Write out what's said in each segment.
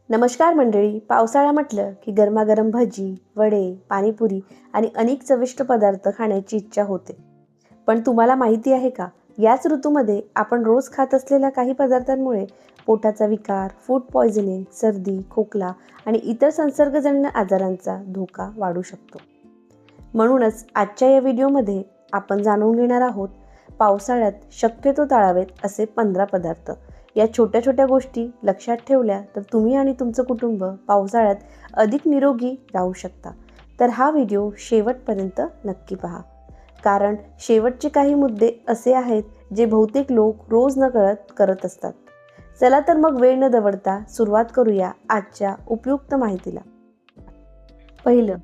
नमस्कार मंडळी. पावसाळा म्हटलं की गरमागरम भजी, वडे, पाणीपुरी आणि अनेक चविष्ट पदार्थ खाण्याची इच्छा होते. पण तुम्हाला माहिती आहे का, याच ऋतूमध्ये आपण रोज खात असलेल्या काही पदार्थांमुळे पोटाचा विकार, फूड पॉयझनिंग, सर्दी, खोकला आणि इतर संसर्गजन्य आजारांचा धोका वाढू शकतो. म्हणूनच आजच्या या व्हिडिओमध्ये आपण जाणून घेणार आहोत पावसाळ्यात शक्यतो टाळावेत असे 15 पदार्थ. या छोट्या छोट्या गोष्टी लक्षात ठेवल्या तर तुम्ही आणि तुमचं कुटुंब पावसाळ्यात अधिक निरोगी राहू शकता. तर हा व्हिडिओ शेवटपर्यंत नक्की पहा, कारण शेवटचे काही मुद्दे असे आहेत जे बहुतेक लोक रोज नकळत करत असतात. चला तर मग वेळ न दवडता सुरुवात करूया आजच्या उपयुक्त माहितीला. पहिलं,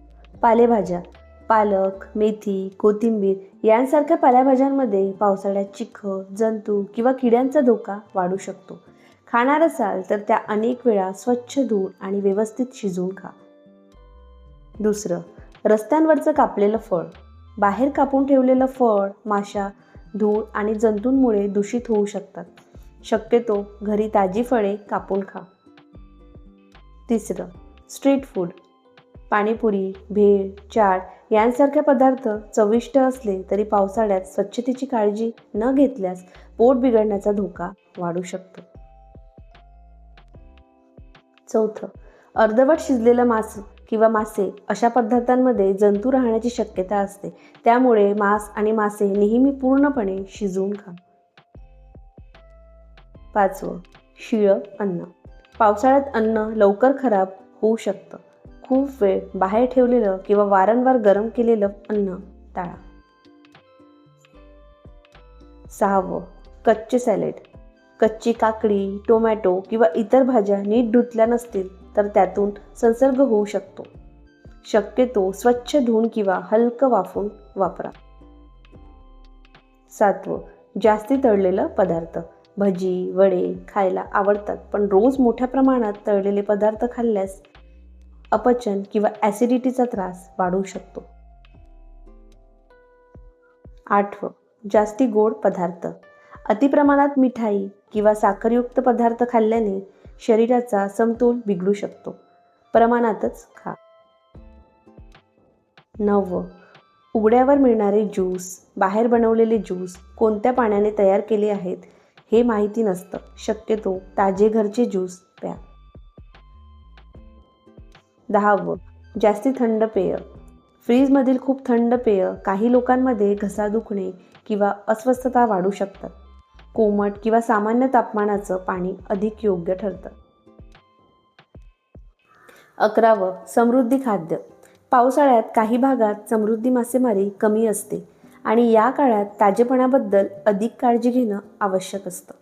पालेभाज्या. पालक, मेथी, कोथिंबीर यांसारख्या पालेभाज्यांमध्ये पावसाळ्यात चिखल, जंतू किंवा किड्यांचा धोका वाढू शकतो. खाणार असाल तर त्या अनेक वेळा स्वच्छ धुवून आणि व्यवस्थित शिजवून खा. दुसरं, रस्त्यांवरचं कापलेलं फळ. बाहेर कापून ठेवलेलं फळ माशा, धूळ आणि जंतूंमुळे दूषित होऊ शकतात. शक्यतो घरी ताजी फळे कापून खा. तिसरं, स्ट्रीट फूड. पाणीपुरी, भेळ, चाट यांसारखे पदार्थ चविष्ट असले तरी पावसाळ्यात स्वच्छतेची काळजी न घेतल्यास पोट बिघडण्याचा धोका वाढू शकतो. चौथं, अर्धवट शिजलेलं मांस किंवा मासे. अशा पदार्थांमध्ये जंतू राहण्याची शक्यता असते, त्यामुळे मांस आणि मासे नेहमी पूर्णपणे शिजवून खा. पाचवं, शिळं अन्न. पावसाळ्यात अन्न लवकर खराब होऊ शकतं. खूप वेळ बाहेर ठेवलेलं किंवा वारंवार गरम केलेलं अन्न टाळा. सहावं, कच्चे सॅलेड. कच्ची काकडी, टोमॅटो किंवा इतर भाज्या नीट धुतल्या नसतील तर त्यातून संसर्ग होऊ शकतो. शक्यतो स्वच्छ धुवून किंवा हलकं वाफवून वापरा. सातवं, जास्ती तळलेलं पदार्थ. भजी, वडे खायला आवडतात, पण रोज मोठ्या प्रमाणात तळलेले पदार्थ खाल्ल्यास अपचन किंवा ॲसिडिटीचा त्रास वाढू शकतो. आठवं, जास्ती गोड पदार्थ. अतिप्रमाणात मिठाई किंवा साखरयुक्त पदार्थ खाल्ल्याने शरीराचा समतोल बिघडू शकतो. प्रमाणातच खा. नववं, उघड्यावर मिळणारे ज्यूस. बाहेर बनवलेले ज्यूस कोणत्या पाण्याने तयार केले आहेत हे माहिती नसतं. शक्यतो ताजे घरचे ज्यूस प्या. 10वं, जास्ती थंड पेय. फ्रीजमधील खूप थंड पेय काही लोकांमध्ये घसा दुखणे किंवा अस्वस्थता वाढू शकतात. कोमट किंवा सामान्य तापमानाचं पाणी अधिक योग्य ठरतं. 11वं, समृद्धी खाद्य. पावसाळ्यात काही भागात समृद्धी मासेमारी कमी असते आणि या काळात ताजेपणाबद्दल अधिक काळजी घेणं आवश्यक असतं.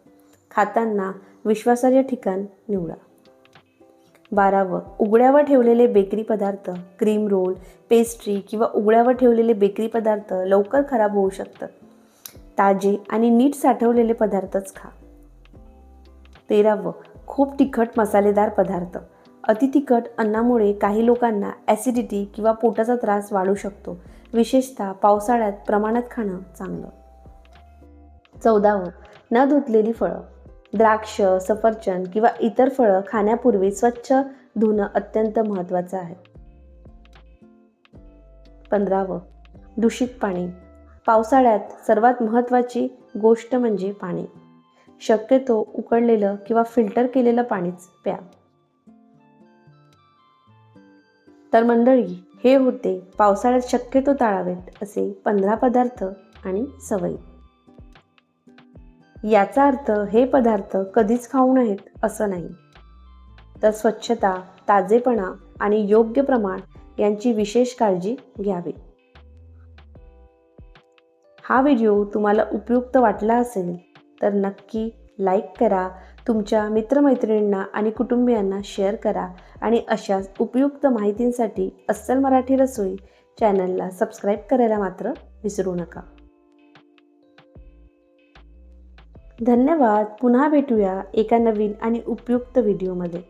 खाताना विश्वासार्ह ठिकाण निवडा. 12वं, उघड्यावर ठेवलेले बेकरी पदार्थ. क्रीम रोल, पेस्ट्री किंवा उघड्यावर ठेवलेले बेकरी पदार्थ लवकर खराब होऊ शकतात. ताजे आणि नीट साठवलेले पदार्थच खा. 13वं, खूप तिखट मसालेदार पदार्थ. अति तिखट अन्नामुळे काही लोकांना ॲसिडिटी किंवा पोटाचा त्रास वाढू शकतो. विशेषतः पावसाळ्यात प्रमाणात खाणं चांगलं. 14वं, न धुतलेली फळं. द्राक्ष, सफरचंद किंवा इतर फळं खाण्यापूर्वी स्वच्छ धुणं अत्यंत महत्त्वाचं आहे. 15वं, दूषित पाणी. पावसाळ्यात सर्वात महत्त्वाची गोष्ट म्हणजे पाणी. शक्यतो उकळलेलं किंवा फिल्टर केलेलं पाणीच प्या. तर मंडळी, हे होते पावसाळ्यात शक्यतो टाळावेत असे 15 पदार्थ आणि सवयी. याचा अर्थ हे पदार्थ कधीच खाऊ नयेत असं नाही, तर स्वच्छता, ताजेपणा आणि योग्य प्रमाण यांची विशेष काळजी घ्यावी. हा व्हिडिओ तुम्हाला उपयुक्त वाटला असेल तर नक्की लाईक करा, तुमच्या मित्रमैत्रिणींना आणि कुटुंबियांना शेअर करा आणि अशाच उपयुक्त माहितींसाठी अस्सल मराठी रसोई चॅनलला सबस्क्राईब करायला मात्र विसरू नका. धन्यवाद. पुन्हा भेटूया एका नवीन आणि उपयुक्त व्हिडिओमध्ये.